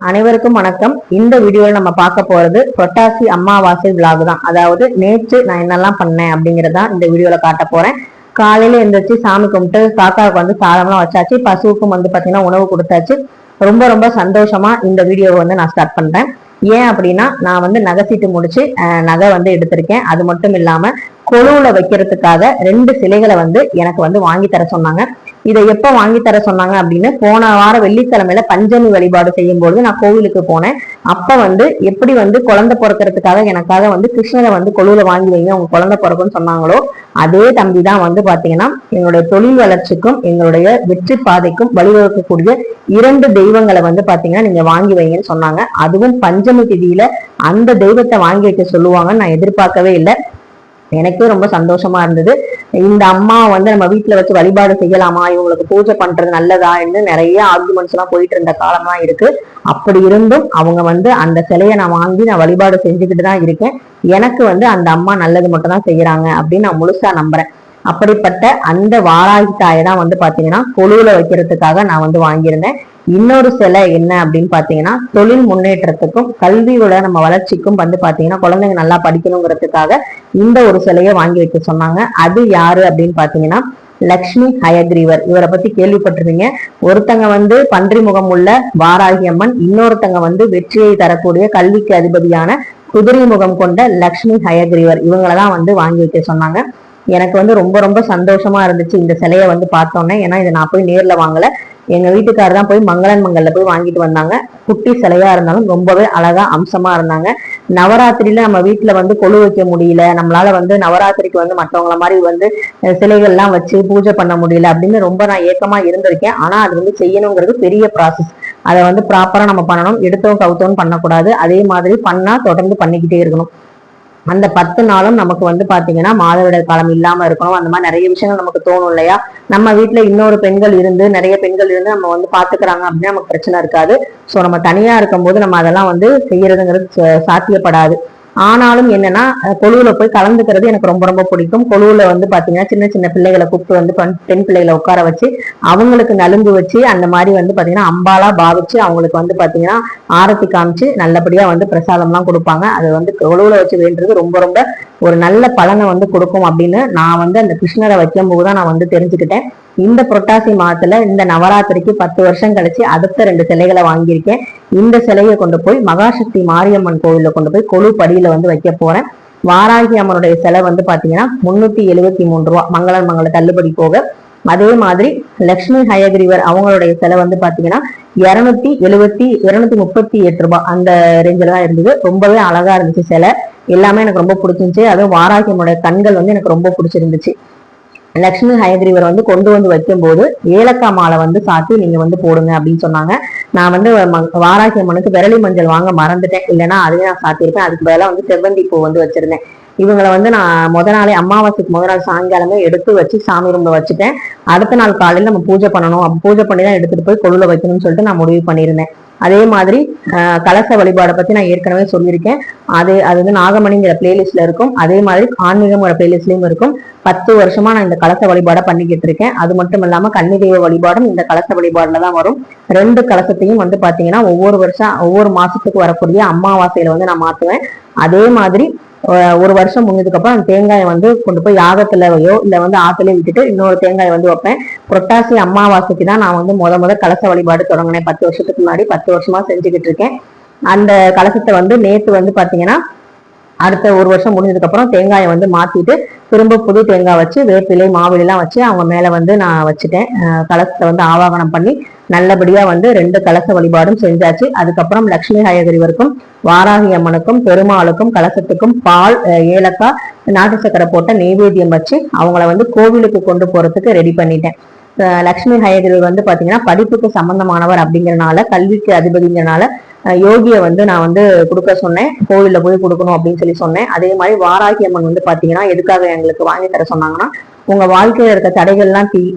அனைவருக்கும் வணக்கம். இந்த வீடியோல நம்ம பார்க்க போறது புரட்டாசி அமாவாசை விலாக் தான். அதாவது நேற்று நான் என்னெல்லாம் பண்ணேன் அப்படிங்கறதா இந்த வீடியோல காட்ட போறேன். காலையில எந்திரிச்சு சாமி கும்பிட்டு காக்காவுக்கு வந்து சாதம்லாம் வச்சாச்சு, பசுவுக்கும் வந்து பாத்தீங்கன்னா உணவு கொடுத்தாச்சு. ரொம்ப ரொம்ப சந்தோஷமா இந்த வீடியோவை வந்து நான் ஸ்டார்ட் பண்றேன். ஏன் அப்படின்னா நான் வந்து நகை சீட்டு முடிச்சு நகை வந்து எடுத்திருக்கேன். அது மட்டும் இல்லாம கொலுவுல வைக்கிறதுக்காக 2 சிலைகளை வந்து எனக்கு வந்து வாங்கி தர சொன்னாங்க. இதை எப்ப வாங்கி தர சொன்னாங்க அப்படின்னு போன வாரம் வெள்ளிக்கிழமையில பஞ்சமி வழிபாடு செய்யும் பொழுது நான் கோவிலுக்கு போனேன். அப்ப வந்து எப்படி வந்து குழந்தை பிறக்கிறதுக்காக எனக்காக வந்து கிருஷ்ணரை வந்து கொலுவுல வாங்கி வைங்க உங்க குழந்தை பிறக்கும்னு சொன்னாங்களோ அதே தம்பி தான் வந்து பாத்தீங்கன்னா எங்களுடைய தொழில் வளர்ச்சிக்கும் எங்களுடைய வெற்றி பாதைக்கும் வழிவகுக்கக்கூடிய 2 தெய்வங்களை வந்து பாத்தீங்கன்னா நீங்க வாங்கி வைங்கன்னு சொன்னாங்க. அதுவும் பஞ்சமி திதியில அந்த தெய்வத்தை வாங்கி வைக்க சொல்லுவாங்கன்னு நான் எதிர்பார்க்கவே இல்லை. எனக்கே ரொம்ப சந்தோஷமா இருந்தது. இந்த அம்மா வந்து நம்ம வீட்டுல வச்சு வழிபாடு செய்யலாமா, இவங்களுக்கு பூஜை பண்றது நல்லதா என்று நிறைய ஆர்குமெண்ட்ஸ் எல்லாம் போயிட்டு இருந்த காலம்லாம் இருக்கு. அப்படி இருந்தும் அவங்க வந்து அந்த சிலையை நான் வாங்கி நான் வழிபாடு செஞ்சுக்கிட்டு தான் இருக்கேன். எனக்கு வந்து அந்த அம்மா நல்லது மட்டும் தான் செய்யறாங்க அப்படின்னு நான் முழுசா நம்புறேன். அப்படிப்பட்ட அந்த வாராகி தாயை தான் வந்து பாத்தீங்கன்னா கொலுவுல வைக்கிறதுக்காக நான் வந்து வாங்கியிருந்தேன். இன்னொரு சிலை என்ன அப்படின்னு பாத்தீங்கன்னா தொழில் முன்னேற்றத்துக்கும் கல்வியோட நம்ம வளர்ச்சிக்கும் வந்து பாத்தீங்கன்னா குழந்தைங்க நல்லா படிக்கணுங்கிறதுக்காக இந்த ஒரு சிலையை வாங்கி வைக்க சொன்னாங்க. அது யாரு அப்படின்னு பாத்தீங்கன்னா லக்ஷ்மி ஹயக்ரீவர். இவரை பத்தி கேள்விப்பட்டிருப்பீங்க. ஒருத்தங்க வந்து பன்றி முகம் உள்ள வாராகி அம்மன், இன்னொருத்தங்க வந்து வெற்றியை தரக்கூடிய கல்விக்கு அதிபதியான குதிரை முகம் கொண்ட லக்ஷ்மி ஹயக்ரீவர். இவங்களதான் வந்து வாங்கி வைக்க சொன்னாங்க. எனக்கு வந்து ரொம்ப ரொம்ப சந்தோஷமா இருந்துச்சு இந்த சிலையை வந்து பார்த்தோன்னே. ஏன்னா இதை நான் போய் நேர்ல வாங்கல, எங்க வீட்டுக்காரர் தான் போய் மங்களன் மங்கல்ல போய் வாங்கிட்டு வந்தாங்க. குட்டி சிலையா இருந்தாலும் ரொம்பவே அழகா அம்சமா இருந்தாங்க. நவராத்திரியில நம்ம வீட்டுல வந்து கொலு வைக்க முடியல, நம்மளால வந்து நவராத்திரிக்கு வந்து மற்றவங்கள மாதிரி வந்து சிலைகள்லாம் வச்சு பூஜை பண்ண முடியல அப்படின்னு ரொம்ப நான் ஏக்கமா இருந்திருக்கேன். ஆனா அது வந்து செய்யணுங்கிறது பெரிய ப்ராசஸ். அதை வந்து ப்ராப்பரா நம்ம பண்ணணும், எடுத்தோம் கவுத்தோன்னு பண்ணக்கூடாது. அதே மாதிரி பண்ணா தொடர்ந்து பண்ணிக்கிட்டே இருக்கணும். அந்த 10 நாளும் நமக்கு வந்து பாத்தீங்கன்னா மாதவிடாய் காலம் இல்லாம இருக்கணும். அந்த மாதிரி நிறைய விஷயங்கள் நமக்கு தோணும் இல்லையா. நம்ம வீட்டுல இன்னொரு பெண்கள் இருந்து நிறைய பெண்கள் இருந்து நம்ம வந்து பாத்துக்கிறாங்க அப்படின்னா நமக்கு பிரச்சனை இருக்காது. சோ நம்ம தனியா இருக்கும் போது நம்ம அதெல்லாம் வந்து செய்யறதுங்கிறது சாத்தியப்படாது. ஆனாலும் என்னன்னா கொலுவுல போய் கலந்துக்கிறது எனக்கு ரொம்ப ரொம்ப பிடிக்கும். கொலுவுல வந்து பாத்தீங்கன்னா சின்ன சின்ன பிள்ளைகளை கூப்பிட்டு வந்து பெண் பிள்ளைகளை உட்கார வச்சு அவங்களுக்கு நலுங்கு வச்சு அந்த மாதிரி வந்து பாத்தீங்கன்னா அம்பாலா பாவிச்சு அவங்களுக்கு வந்து பாத்தீங்கன்னா ஆரத்தி காமிச்சு நல்லபடியா வந்து பிரசாதம் எல்லாம் கொடுப்பாங்க. அது வந்து கொலுவுல வச்சு வேண்டது ரொம்ப ரொம்ப ஒரு நல்ல பலனை வந்து கொடுக்கும் அப்படின்னு நான் வந்து அந்த கிருஷ்ணரை வைக்கும் போதுதான் நான் வந்து தெரிஞ்சுக்கிட்டேன். இந்த புரட்டாசி மாதத்துல இந்த நவராத்திரிக்கு 10 வருஷம் கழிச்சு அடுத்த 2 சிலைகளை வாங்கியிருக்கேன். இந்த சிலையை கொண்டு போய் மகாசக்தி மாரியம்மன் கோவில்ல கொண்டு போய் கொலு படியில வந்து வைக்க போறேன். வாராகி அம்மனுடைய சிலை வந்து பாத்தீங்கன்னா 373 ரூபா மங்களன் மங்கள தள்ளுபடி போக. அதே மாதிரி லக்ஷ்மி ஹயக்ரீவர் அவங்களுடைய சிலை வந்து பாத்தீங்கன்னா 238 ரூபாய் அந்த ரேஞ்சில தான் இருந்தது. ரொம்பவே அழகா இருந்துச்சு சிலை, எல்லாமே எனக்கு ரொம்ப பிடிச்சிருந்துச்சு. அதுவும் வாராகி அம்மனுடைய கண்கள் வந்து எனக்கு ரொம்ப பிடிச்சிருந்துச்சு. லக்ஷ்மி ஹயக்ரீவர் வந்து கொண்டு வந்து வைக்கும் போது ஏலக்காய் மாலை வந்து சாத்தி நீங்க வந்து போடுங்க அப்படின்னு சொன்னாங்க. நான் வந்து வாராகி அம்மனுக்கு விரலி மஞ்சள் வாங்க மறந்துட்டேன், இல்லைன்னா அதுவே நான் சாத்தியிருப்பேன். அதுக்கு பதிலாக வந்து செவ்வந்தி பூ வந்து வச்சிருந்தேன். இவங்களை வந்து நான் நாளே அமாவாசைக்கு நாள் சாயங்காலமே எடுத்து வச்சு சாமி ரூம்ல வச்சுட்டேன். அடுத்த நாள் காலையில நம்ம பூஜை பண்ணணும், பூஜை பண்ணி தான் எடுத்துட்டு போய் கொலுல வைக்கணும்னு சொல்லிட்டு நான் முடிவு பண்ணியிருந்தேன். அதே மாதிரி கலச வழிபாடை பத்தி நான் ஏற்கனவே சொல்லியிருக்கேன். அது வந்து நாகமணிங்கிற பிளேலிஸ்ட்ல இருக்கும். அதே மாதிரி ஆன்மீகங்கிற பிளேலிஸ்ட்லயும் இருக்கும். 10 வருஷமா நான் இந்த கலச வழிபாடை பண்ணிக்கிட்டு இருக்கேன். அது மட்டும் இல்லாம கன்னிதெய்வ வழிபாடும் இந்த கலச வழிபாடுல தான் வரும். 2 கலசத்தையும் வந்து பாத்தீங்கன்னா ஒவ்வொரு மாசத்துக்கு வரக்கூடிய அமாவாசையில வந்து நான் மாத்துவேன். அதே மாதிரி ஒரு வருஷம் முடிஞ்சதுக்கு அப்புறம் அந்த தேங்காயை வந்து கொண்டு போய் யாகத்துலயோ இல்ல வந்து ஆத்துலயோ விட்டுட்டு இன்னொரு தேங்காயை வந்து வைப்பேன். புரட்டாசி அமாவாசைக்கு தான் நான் வந்து முத கலச வழிபாடு தொடங்கினேன். 10 வருஷத்துக்கு முன்னாடி 10 வருஷமா செஞ்சுக்கிட்டு இருக்கேன். அந்த கலசத்தை வந்து நேத்து வந்து பாத்தீங்கன்னா அடுத்த ஒரு வருஷம் முடிஞ்சதுக்கு அப்புறம் தேங்காயை வந்து மாத்திட்டு திரும்ப புது தேங்காய் வச்சு வேப்பிலை மாவிலாம் வச்சு அவங்க மேல வந்து நான் வச்சுட்டேன். கலசத்தை வந்து ஆவாகனம் பண்ணி நல்லபடியா வந்து 2 கலச வழிபாடும் செஞ்சாச்சு. அதுக்கப்புறம் லட்சுமி ஹயகிரிவருக்கும் வாராகி அம்மனுக்கும் பெருமாளுக்கும் கலசத்துக்கும் பால் ஏலக்காய் நாட்டு சக்கரை போட்ட நெய்வேத்தியம் வச்சு அவங்கள வந்து கோவிலுக்கு கொண்டு போறதுக்கு ரெடி பண்ணிட்டேன். லட்சுமி ஹயகிரி வந்து பாத்தீங்கன்னா படிப்புக்கு சம்பந்தமானவர் அப்படிங்கறனால கல்விக்கு அதிபதிங்கிறனால யோகியை வந்து நான் வந்து கொடுக்க சொன்னேன். கோவில்ல போய் கொடுக்கணும் அப்படின்னு சொல்லி சொன்னேன். அதே மாதிரி வாராகி அம்மன் வந்து பாத்தீங்கன்னா எதுக்காக எங்களுக்கு வாங்கி தர சொன்னாங்கன்னா உங்க வாழ்க்கையில இருக்க தடைகள்லாம்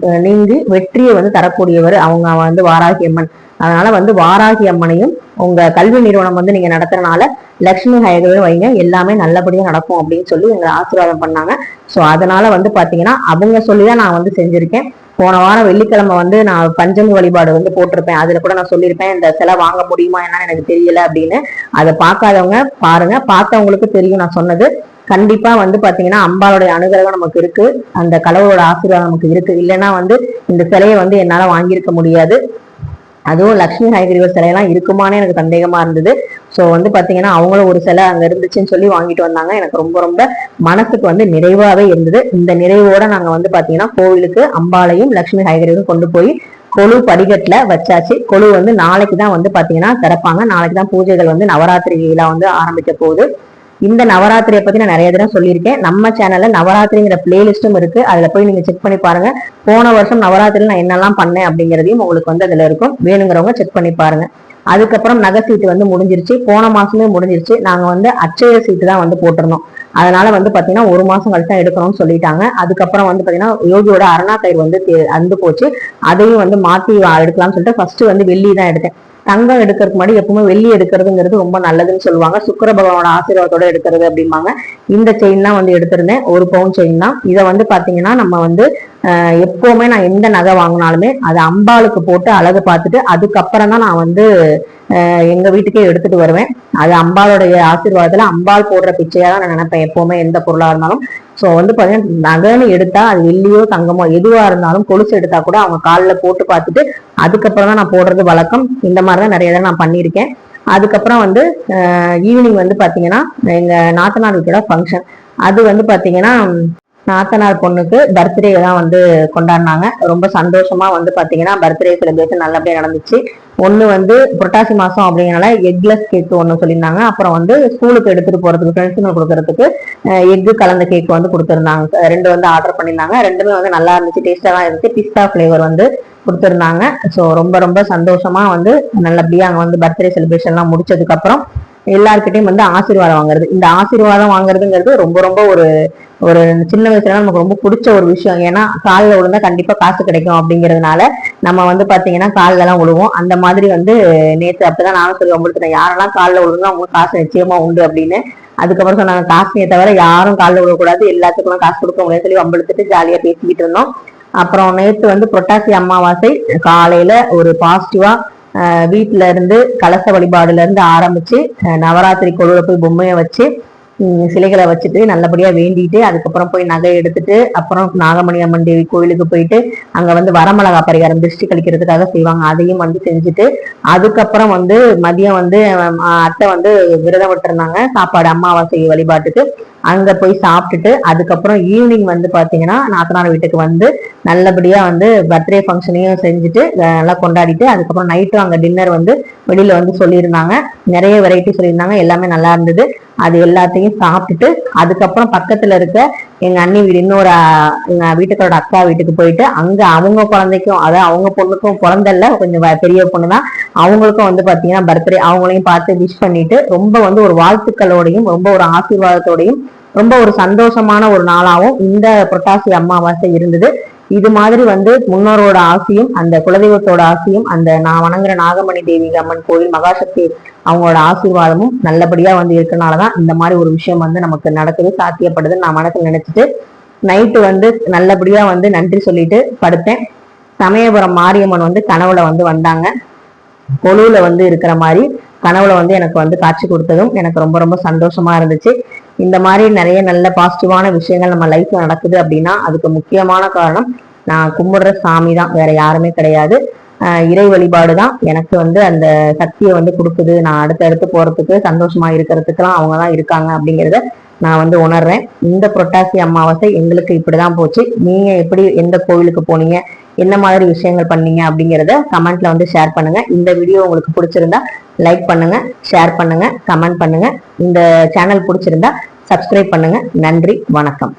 நீங்கி வெற்றியை வந்து தரக்கூடியவர் அவங்க வந்து வாராகி அம்மன். அதனால வந்து வாராகி அம்மனையும் உங்க கல்வி நிறுவனம் வந்து நீங்க நடத்துறதுனால லட்சுமி ஹயகிரியும் வைங்க, எல்லாமே நல்லபடியா நடக்கும் அப்படின்னு சொல்லி எங்களை ஆசீர்வாதம் பண்ணாங்க. சோ அதனால வந்து பாத்தீங்கன்னா அவங்க சொல்லிதான் நான் வந்து செஞ்சிருக்கேன். போன வாரம் வெள்ளிக்கிழமை வந்து நான் பஞ்சமி வழிபாடு வந்து போட்டிருப்பேன். அதுல கூட நான் சொல்லியிருப்பேன் இந்த சிலை வாங்க முடியுமா என்னன்னு எனக்கு தெரியல அப்படின்னு. அதை பார்க்காதவங்க பாருங்க, பார்த்தவங்களுக்கு தெரியும் நான் சொன்னது. கண்டிப்பா வந்து பாத்தீங்கன்னா அம்பாளுடைய அனுகிரகம் நமக்கு இருக்கு, அந்த கடவுளோட ஆசீர்வாதம் நமக்கு இருக்கு. இல்லைன்னா வந்து இந்த சிலையை வந்து என்னால வாங்கியிருக்க முடியாது. அதுவும் லட்சுமி ஹயகிரிவர் சிலையெல்லாம் இருக்குமானே எனக்கு சந்தேகமா இருந்தது. ஸோ வந்து பாத்தீங்கன்னா அவங்களும் ஒரு சிலை அங்க இருந்துச்சுன்னு சொல்லி வாங்கிட்டு வந்தாங்க. எனக்கு ரொம்ப ரொம்ப மனசுக்கு வந்து நிறைவாவே இருந்தது. இந்த நிறைவோட நாங்க வந்து பாத்தீங்கன்னா கோவிலுக்கு அம்பாளையும் லட்சுமி ஹயகிரிவரும் கொண்டு போய் கொலு படிக்கட்டுல வச்சாச்சு. கொலு வந்து நாளைக்கு தான் வந்து பாத்தீங்கன்னா திறப்பாங்க. நாளைக்கு தான் பூஜைகள் வந்து நவராத்திரி விழா வந்து ஆரம்பிக்க போகுது. இந்த நவராத்திரியை பத்தி நான் நிறைய தடவை சொல்லியிருக்கேன். நம்ம சேனல்ல நவராத்திரிங்கிற பிளேலிஸ்டும் இருக்கு, அதுல போய் நீங்க செக் பண்ணி பாருங்க. போன வருஷம் நவராத்திரியில் நான் என்னெல்லாம் பண்ணேன் அப்படிங்கிறதையும் உங்களுக்கு வந்து அதுல இருக்கும், வேணுங்கிறவங்க செக் பண்ணி பாருங்க. அதுக்கப்புறம் நகை சீட்டு வந்து முடிஞ்சிருச்சு, போன மாசமே முடிஞ்சிருச்சு. நாங்க வந்து அட்சய சீட்டு தான் வந்து போட்டிருந்தோம். அதனால வந்து பாத்தீங்கன்னா 1 மாசம் கழிச்சு தான் எடுக்கணும்னு சொல்லிட்டாங்க. அதுக்கப்புறம் வந்து பாத்தீங்கன்னா யோகியோட அருணா கயிறு வந்து அந்து போச்சு, அதையும் வந்து மாத்தி எடுக்கலாம்னு சொல்லிட்டு ஃபர்ஸ்ட் வந்து வெள்ளி தான் எடுத்தேன். தங்கம் எடுக்கிறதுக்கு முன்னாடி எப்பவுமே வெள்ளி எடுக்கிறதுங்கிறது ரொம்ப நல்லதுன்னு சொல்லுவாங்க, சுக்கிர பகவானோட ஆசீர்வாதத்தோட எடுக்கிறது அப்படிம்பாங்க. இந்த செயின் தான் வந்து எடுத்திருந்தேன், 1 பவுன் செயின் தான். இதை வந்து பாத்தீங்கன்னா நம்ம வந்து எப்பவுமே நான் எந்த நகை வாங்கினாலுமே அதை அம்பாளுக்கு போட்டு அழகு பார்த்துட்டு அதுக்கப்புறம் தான் நான் வந்து எங்க வீட்டுக்கே எடுத்துட்டு வருவேன். அது அம்பாளுடைய ஆசீர்வாதத்துல அம்பாள் போடுற பிச்சையா தான் நான் நினைப்பேன் எப்பவுமே, எந்த பொருளா இருந்தாலும். ஸோ வந்து பாத்தீங்கன்னா நகைன்னு எடுத்தா அது வெள்ளியோ தங்கமோ எதுவா இருந்தாலும் கொலுசு எடுத்தா கூட அவங்க காலில் போட்டு பார்த்துட்டு அதுக்கப்புறம் தான் நான் போடுறது வழக்கம். இந்த மாதிரிதான் நிறைய தடவை நான் பண்ணியிருக்கேன். அதுக்கப்புறம் வந்து ஈவினிங் வந்து பாத்தீங்கன்னா எங்க நாத்தனார் வீட்டோட ஃபங்க்ஷன். அது வந்து பாத்தீங்கன்னா நாத்தனார் பொண்ணுக்கு பர்த்டே தான் வந்து கொண்டாடினாங்க. ரொம்ப சந்தோஷமா வந்து பாத்தீங்கன்னா பர்த்டே செலிப்ரேஷன் நல்லபடியா நடந்துச்சு. ஒண்ணு வந்து புரட்டாசி மாசம் அப்படிங்கிறனால எக்லெஸ் கேக் ஒண்ணு சொல்லியிருந்தாங்க. அப்புறம் வந்து ஸ்கூலுக்கு எடுத்துட்டு போறதுக்கு ஃப்ரெண்ட்ஸுங்க கொடுக்கறதுக்கு எக்கு கலந்த கேக் வந்து கொடுத்துருந்தாங்க. 2 வந்து ஆர்டர் பண்ணியிருந்தாங்க. 2மே வந்து நல்லா இருந்துச்சு, டேஸ்டா தான் இருந்துச்சு. பிஸ்தா ஃபிளேவர் வந்து கொடுத்துருந்தாங்க. ஸோ ரொம்ப ரொம்ப சந்தோஷமா வந்து நல்லபடியா அங்க வந்து பர்த்டே செலிப்ரேஷன் எல்லாம் முடிச்சதுக்கு அப்புறம் எல்லாருக்கிட்டையும் வந்து ஆசீர்வாதம் வாங்குறது. இந்த ஆசீர்வாதம் வாங்குறதுங்கிறது ரொம்ப ரொம்ப ஒரு ஒரு சின்ன வயசுல நமக்கு ரொம்ப பிடிச்ச ஒரு விஷயம். ஏன்னா காலில் விழுந்தா கண்டிப்பா காசு கிடைக்கும் அப்படிங்கிறதுனால நம்ம வந்து பாத்தீங்கன்னா காலில் எல்லாம் விழுவோம். அந்த மாதிரி வந்து நேற்று அப்படிதான் நானும் சொல்லி உங்களுக்கு யாரெல்லாம் காலில் விழுந்தோ அவங்களுக்கு காசு நிச்சயமா உண்டு அப்படின்னு. அதுக்கப்புறம் சொன்னாங்க காசுனே தவிர யாரும் காலில் விழக்கூடாது, எல்லாத்துக்கும் காசு கொடுக்க முடியாது சொல்லி வம்பெடுத்துட்டு ஜாலியா பேசிக்கிட்டு இருந்தோம். அப்புறம் நேற்று வந்து புரட்டாசி அமாவாசை காலையில ஒரு பாசிட்டிவா வீட்டுல இருந்து கலச வழிபாடுல இருந்து ஆரம்பிச்சு நவராத்திரி கொழுல போய் பொம்மையை வச்சு சிலைகளை வச்சுட்டு நல்லபடியா வேண்டிட்டு அதுக்கப்புறம் போய் நகை எடுத்துட்டு அப்புறம் நாகமணி அம்மன் தேவி கோயிலுக்கு போயிட்டு அங்க வந்து வரமிளகா பரிகாரம் திருஷ்டி கழிக்கிறதுக்காக செய்வாங்க, அதையும் வந்து செஞ்சுட்டு அதுக்கப்புறம் வந்து மதியம் வந்து அத்தை வந்து விரதம் விட்டுருந்தாங்க சாப்பாடு அமாவாசை வழிபாட்டுக்கு. அங்க போய் சாப்பிட்டுட்டு அதுக்கப்புறம் ஈவினிங் வந்து பாத்தீங்கன்னா நாத்தனார் வீட்டுக்கு வந்து நல்லபடியா வந்து பர்த்டே ஃபங்க்ஷனையும் செஞ்சுட்டு நல்லா கொண்டாடிட்டு அதுக்கப்புறம் நைட்டும் அங்க டின்னர் வந்து வெளியில வந்து சொல்லியிருந்தாங்க. நிறைய வெரைட்டி சொல்லியிருந்தாங்க, எல்லாமே நல்லா இருந்தது. அது எல்லாத்தையும் சாப்பிட்டுட்டு அதுக்கப்புறம் பக்கத்துல இருக்க எங்க அண்ணி வீடு இன்னொரு எங்க வீட்டுக்காரோட அக்கா வீட்டுக்கு போயிட்டு அங்க அவங்க குழந்தைக்கும் அதாவது அவங்க பொண்ணுக்கும் குழந்தைல கொஞ்சம் பெரிய பொண்ணுதான், அவங்களுக்கும் வந்து பாத்தீங்கன்னா பர்த்டே அவங்களையும் பார்த்து விஷ் பண்ணிட்டு ரொம்ப வந்து ஒரு வாழ்த்துக்களோடையும் ரொம்ப ஒரு ஆசீர்வாதத்தோடையும் ரொம்ப ஒரு சந்தோஷமான ஒரு நாளாகவும் இந்த புரட்டாசி அமாவாசை இருந்தது. இது மாதிரி வந்து முன்னோரோட ஆசையும் அந்த குலதெய்வத்தோட ஆசையும் அந்த நான் வணங்குற நாகமணி தேவி அம்மன் கோயில் மகாசக்தி அவங்களோட ஆசீர்வாதமும் நல்லபடியா வந்து இருக்கனாலதான் இந்த மாதிரி ஒரு விஷயம் வந்து நமக்கு நடக்குது, சாத்தியப்படுதுன்னு நான் மனசுல நினைச்சிட்டு நைட்டு வந்து நல்லபடியா வந்து நன்றி சொல்லிட்டு படுத்தேன். சமயபுரம் மாரியம்மன் வந்து கனவுல வந்து வந்தாங்க, கொழுவுல வந்து இருக்கிற மாதிரி கனவுல வந்து எனக்கு வந்து காட்சி கொடுத்ததும் எனக்கு ரொம்ப ரொம்ப சந்தோஷமா இருந்துச்சு. இந்த மாதிரி நிறைய நல்ல பாசிட்டிவான விஷயங்கள் நம்ம லைஃப்ல நடக்குது அப்படின்னா அதுக்கு முக்கியமான காரணம் நான் கும்பிடுற சாமி தான், வேற யாருமே கிடையாது. இறை வழிபாடு தான் எனக்கு வந்து அந்த சக்தியை வந்து கொடுக்குது. நான் அடுத்தடுத்து போறதுக்கு சந்தோஷமா இருக்கிறதுக்கெல்லாம் அவங்கதான் இருக்காங்க அப்படிங்கிறத நான் வந்து உணர்றேன். இந்த புரட்டாசி அமாவாசை எங்களுக்கு இப்படிதான் போச்சு. நீங்க எப்படி எந்த கோவிலுக்கு போனீங்க, என்ன மாதிரி விஷயங்கள் பண்ணீங்க அப்படிங்கிறத கமெண்ட்ல வந்து ஷேர் பண்ணுங்க. இந்த வீடியோ உங்களுக்கு பிடிச்சிருந்தா லைக் பண்ணுங்க, ஷேர் பண்ணுங்க, கமெண்ட் பண்ணுங்க. இந்த சேனல் பிடிச்சிருந்தா சப்ஸ்கிரைப் பண்ணுங்க. நன்றி, வணக்கம்.